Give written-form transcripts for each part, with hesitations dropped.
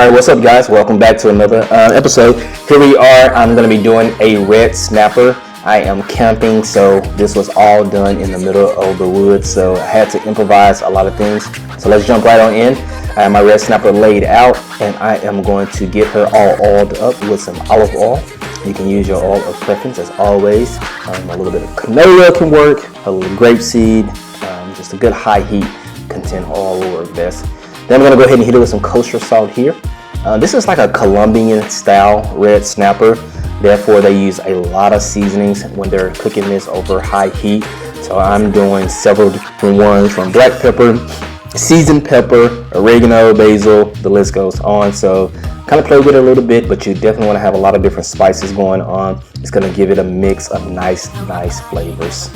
Alright, what's up guys? Welcome back to another episode. Here we are. I'm going to be doing a red snapper. I am camping, so this was all done in the middle of the woods, so I had to improvise a lot of things. So let's jump right on in. I have my red snapper laid out, and I am going to get her all oiled up with some olive oil. You can use your oil of preference as always. A little bit of canola can work, a little grapeseed, just a good high heat content oil will work best. Then I'm going to go ahead and heat it with some kosher salt here. This is like a Colombian style red snapper. Therefore, they use a lot of seasonings when they're cooking this over high heat. So I'm doing several different ones from black pepper, seasoned pepper, oregano, basil, the list goes on. So kind of play with it a little bit, but you definitely want to have a lot of different spices going on. It's going to give it a mix of nice flavors.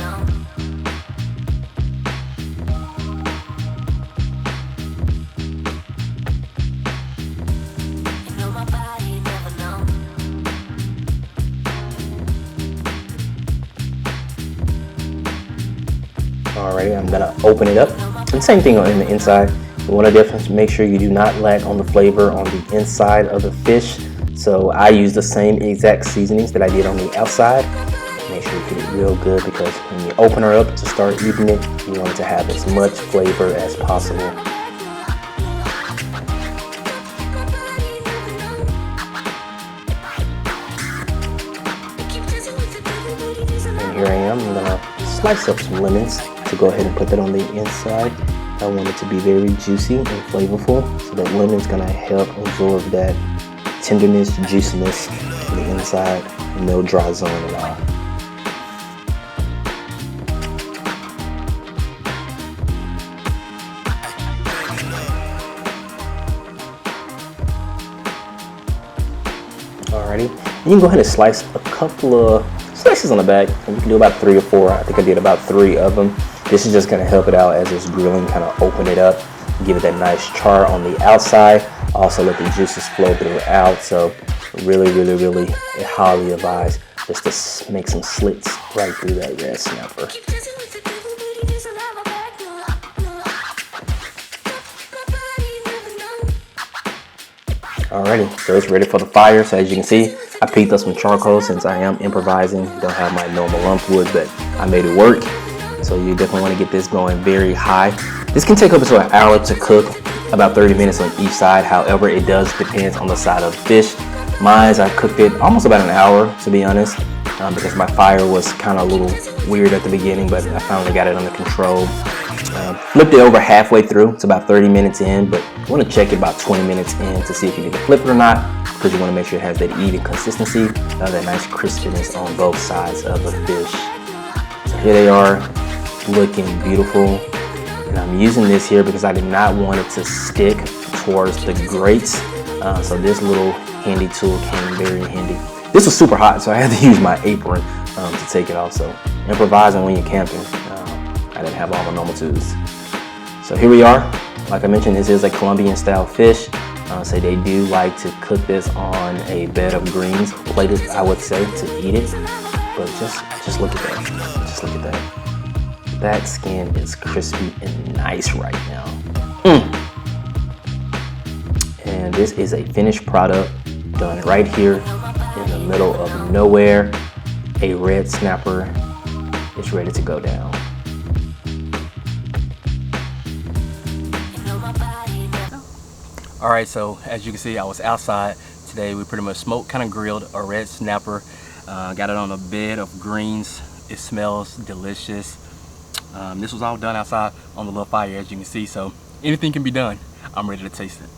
Alrighty, I'm gonna open it up. And same thing on the inside. You want to definitely make sure you do not lack on the flavor on the inside of the fish. So I use the same exact seasonings that I did on the outside. Make sure you get it real good, because when you open her up to start eating it, you want it to have as much flavor as possible. And here I am. I'm gonna slice up some lemons to go ahead and put that on the inside. I want it to be very juicy and flavorful, so that lemon's gonna help absorb that tenderness, juiciness on the inside, no dry zone at all. Alrighty, you can go ahead and slice a couple of slices on the back, and you can do about 3 or 4. I think I did about 3 of them. This is just going to help it out as it's grilling, kind of open it up, give it that nice char on the outside, also let the juices flow throughout. So really highly advised just to make some slits right through that red snapper. Alrighty, so it's ready for the fire. So as you can see, I peaked up some charcoal since I am improvising. Don't have my normal lump wood, but I made it work. So you definitely want to get this going very high. This can take up to an hour to cook, about 30 minutes on each side. However, it does depend on the side of the fish. Mine, I cooked it almost about an hour, to be honest, because my fire was kind of a little weird at the beginning, but I finally got it under control. Flipped it over halfway through. It's about 30 minutes in, but you want to check it about 20 minutes in to see if you need to flip it or not, because you want to make sure it has that even consistency, that nice crispiness on both sides of the fish. So here they are, looking beautiful. And I'm using this here because I did not want it to stick towards the grates. So this little handy tool came very handy. This was super hot, so I had to use my apron to take it off. So improvising when you're camping. I didn't have all the normal tools. So here we are. Like I mentioned, this is a Colombian style fish. So they do like to cook this on a bed of greens, plated, I would say, to eat it. But just look at that. Just look at that. That skin is crispy and nice right now. And this is a finished product done right here in the middle of nowhere. A red snapper is ready to go down. Alright, so as you can see, I was outside today. We pretty much smoked, kind of grilled a red snapper. Got it on a bed of greens. It smells delicious. This was all done outside on the little fire, as you can see, so anything can be done. I'm ready to taste it.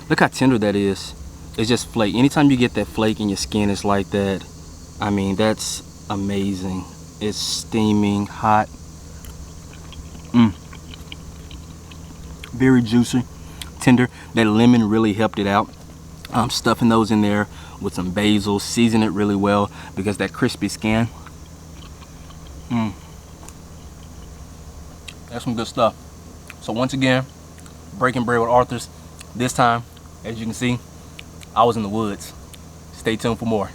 Look how tender that is. It's just flake. Anytime you get that flake in your skin, it's like that. I mean, that's amazing. It's steaming hot. Very juicy, tender. That lemon really helped it out. Stuffing those in there with some basil, season it really well because that crispy skin. That's some good stuff. So once again, breaking bread with Arthur's. This time, as you can see, I was in the woods. Stay tuned for more.